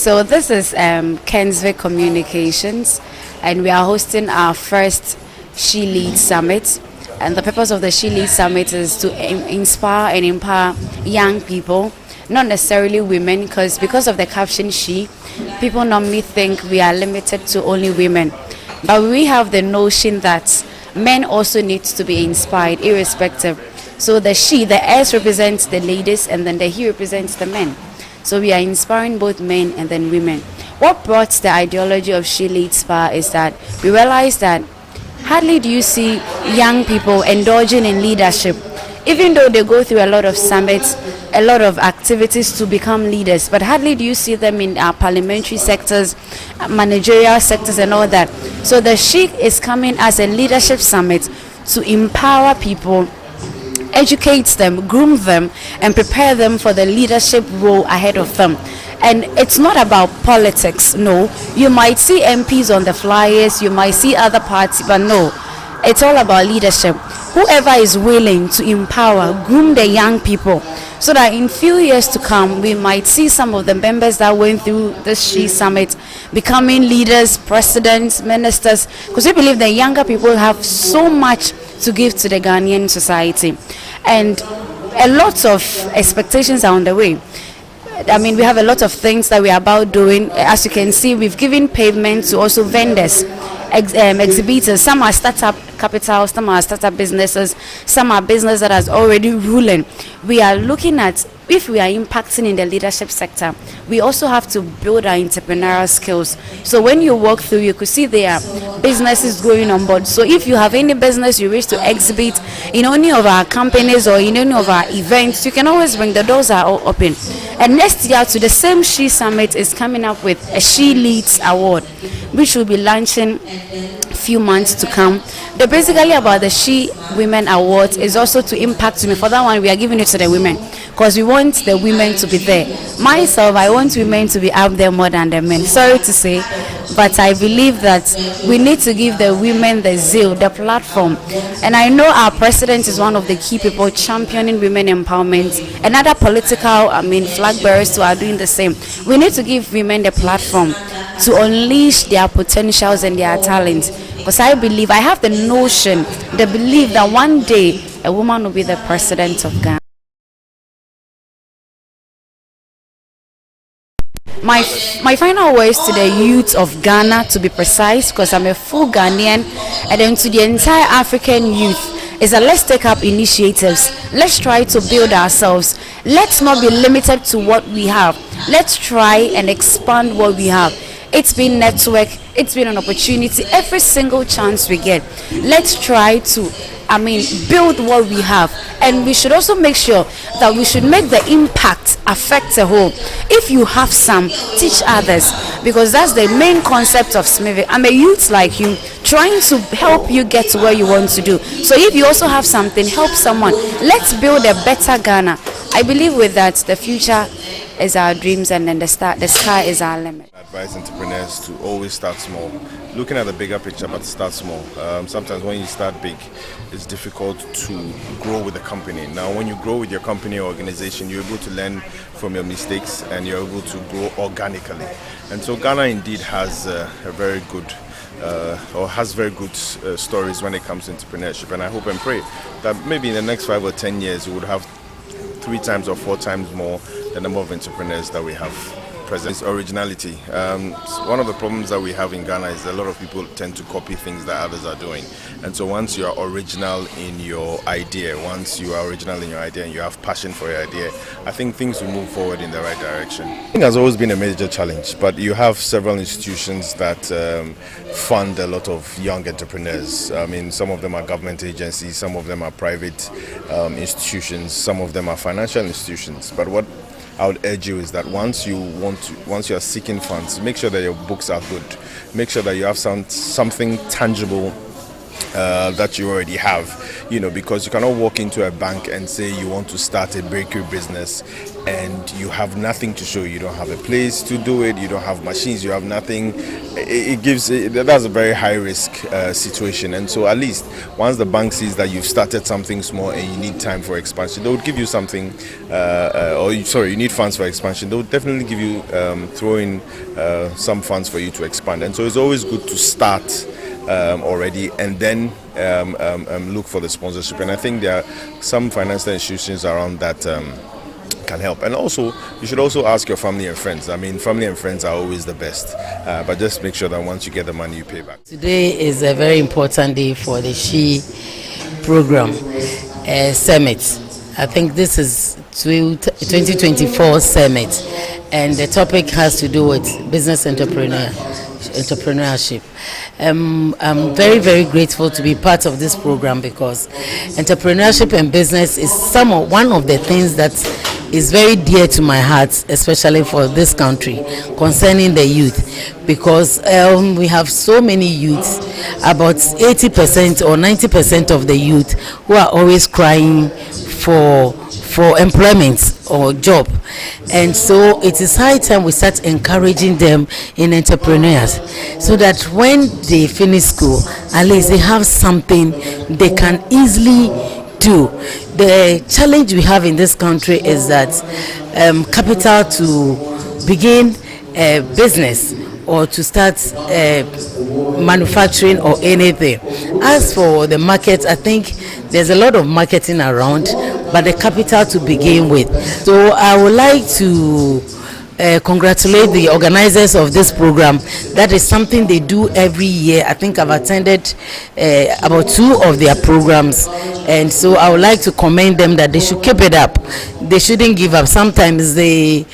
So this is Kensvic Communications, and we are hosting our first She Leads Summit. And the purpose of the She Leads Summit is to inspire and empower young people, not necessarily women, because of the caption "she," people normally think we are limited to only women. But we have the notion that men also need to be inspired, irrespective. So the she, the S represents the ladies, and then the he represents the men. So we are inspiring both men and then women. What brought the ideology of She Leads Power is that we realized that hardly do you see young people indulging in leadership, even though they go through a lot of summits, a lot of activities to become leaders, but hardly do you see them in our parliamentary sectors, managerial sectors and all that. So the She is coming as a leadership summit to empower people, educate them, groom them, and prepare them for the leadership role ahead of them. And it's not about politics, no. You might see MPs on the flyers, you might see other parties, but no. It's all about leadership. Whoever is willing to empower, groom the young people, so that in few years to come, we might see some of the members that went through this She Summit becoming leaders, presidents, ministers, because we believe the younger people have so much to give to the Ghanaian society. And a lot of expectations are on the way. I mean, we have a lot of things that we are about doing. As you can see, we've given pavement to also vendors, exhibitors. Some are startup capital, some are startup businesses, some are business that is already ruling. We are looking at, if we are impacting in the leadership sector, we also have to build our entrepreneurial skills. So when you walk through, you could see there are businesses going on board. So if you have any business you wish to exhibit in any of our companies or in any of our events, you can always bring. The doors are all open. And next year, to the same She Summit is coming up with a She Leads Award, which will be launching few months to come. They're basically about the She Women Awards is also to impact women. For that one, we are giving it to the women because we want the women to be there. Myself, I want women to be up there more than the men. Sorry to say, but I believe that we need to give the women the zeal, the platform. And I know our president is one of the key people championing women empowerment, and other political, flag bearers who are doing the same. We need to give women the platform to unleash their potentials and their talents. Because I have the notion, the belief that one day a woman will be the president of Ghana. My final words to the youth of Ghana, to be precise, because I'm a full Ghanaian, and then to the entire African youth, is that let's take up initiatives. Let's try to build ourselves. Let's not be limited to what we have. Let's try and expand what we have. It's been network, it's been an opportunity. Every single chance we get, let's try to build what we have. And we should also make sure that we should make the impact affect the whole. If you have some, teach others, because that's the main concept of SMIVI. I'm a youth like you, trying to help you get to where you want to do. So if you also have something, help someone. Let's build a better Ghana. I believe with that, the future is our dreams, and then the sky is our limit. I advise entrepreneurs to always start small, looking at the bigger picture, but start small. Sometimes when you start big, it's difficult to grow with the company. Now, when you grow with your company or organization, you're able to learn from your mistakes and you're able to grow organically. And so Ghana indeed has very good stories when it comes to entrepreneurship. And I hope and pray that maybe in the next 5 or 10 years, we would have 3 times or 4 times more the number of entrepreneurs that we have present. It's originality. One of the problems that we have in Ghana is a lot of people tend to copy things that others are doing. And so once you are original in your idea, and you have passion for your idea, I think things will move forward in the right direction. I think it has always been a major challenge, but you have several institutions that fund a lot of young entrepreneurs. Some of them are government agencies, some of them are private institutions, some of them are financial institutions. But what I would urge you is that once you are seeking funds, make sure that your books are good. Make sure that you have something tangible that you already have, because you cannot walk into a bank and say you want to start a bakery business and you have nothing to show. You don't have a place to do it, you don't have machines, you have nothing. That's a very high risk situation. And so at least once the bank sees that you've started something small and you need time for expansion, they would give you something, you need funds for expansion. They would definitely give you, throw in some funds for you to expand. And so it's always good to start already and then look for the sponsorship. And I think there are some financial institutions around that can help. And also, you should also ask your family and friends. I mean, family and friends are always the best, but just make sure that once you get the money, you pay back. Today is a very important day for the She Program Summit. I think this is 2024 Summit, and the topic has to do with business entrepreneurship. I'm very, very grateful to be part of this program because entrepreneurship and business is one of the things that is very dear to my heart, especially for this country, concerning the youth, because we have so many youths, about 80% or 90% of the youth who are always crying for employment or job. And so it is high time we start encouraging them in entrepreneurs, so that when they finish school, at least they have something they can easily do. The challenge we have in this country is that capital to begin a business or to start manufacturing or anything. As for the market, I think there's a lot of marketing around, but the capital to begin with. So I would like to congratulate the organizers of this program. That is something they do every year. I think I've attended about 2 of their programs, and so I would like to commend them that they should keep it up. They shouldn't give up. Sometimes the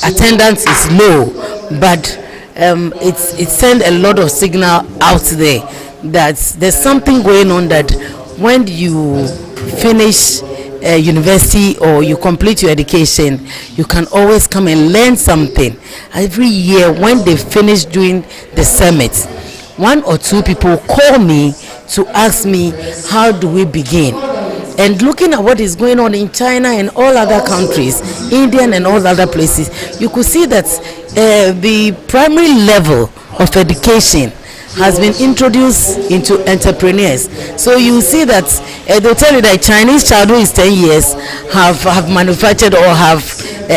attendance is low, but it sends a lot of signal out there that there's something going on, that when you finish university or you complete your education, you can always come and learn something. Every year when they finish doing the summit, 1 or 2 people call me to ask me, how do we begin? And looking at what is going on in China and all other countries, India and all other places, you could see that the primary level of education has been introduced into entrepreneurs. So you see that they'll tell you that Chinese child who is 10 years have manufactured or have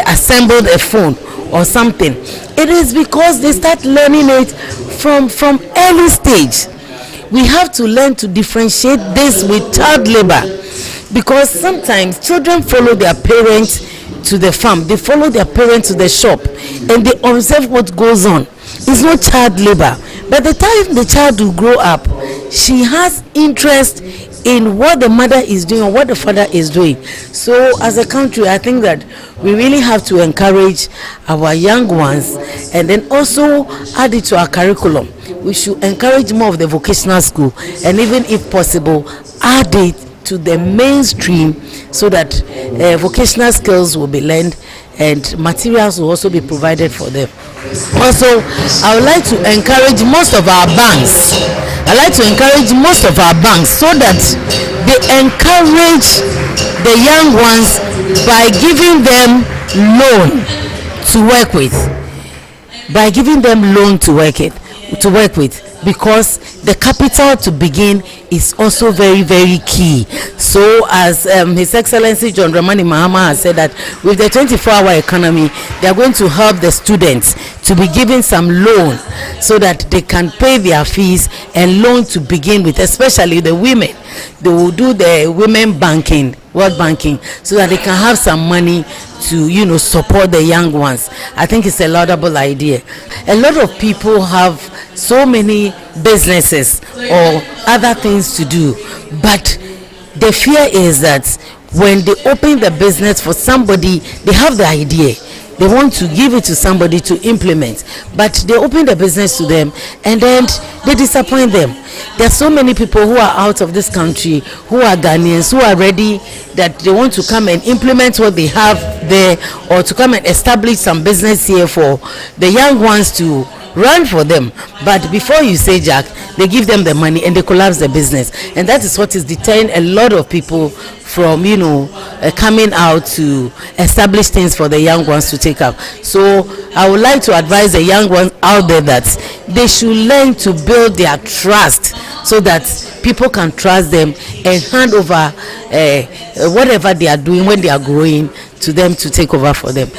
assembled a phone or something. It is because they start learning it from early stage. We have to learn to differentiate this with child labor, because sometimes children follow their parents to the farm, they follow their parents to the shop, and they observe what goes on. It's not child labor. By the time the child will grow up, she has interest in what the mother is doing or what the father is doing. So as a country, I think that we really have to encourage our young ones, and then also add it to our curriculum. We should encourage more of the vocational school, and even if possible, add it to the mainstream, so that vocational skills will be learned and materials will also be provided for them. Also, I would like to encourage most of our banks. So that they encourage the young ones by giving them loan to work with. Because the capital to begin is also very, very key. So as His Excellency John Dramani Mahama has said, that with the 24-hour economy, they are going to help the students to be given some loan so that they can pay their fees and loan to begin with, especially the women. They will do the women banking, world banking, so that they can have some money to, support the young ones. I think it's a laudable idea. A lot of people have so many businesses or other things to do, but the fear is that when they open the business for somebody, they have the idea, they want to give it to somebody to implement, but they open the business to them and then they disappoint them. There are so many people who are out of this country, who are Ghanaians, who are ready, that they want to come and implement what they have there, or to come and establish some business here for the young ones to run for them. But before you say jack, they give them the money and they collapse the business, and that is what is deterring a lot of people from coming out to establish things for the young ones to take up. So I would like to advise the young ones out there that they should learn to build their trust so that people can trust them and hand over whatever they are doing when they are growing to them to take over for them.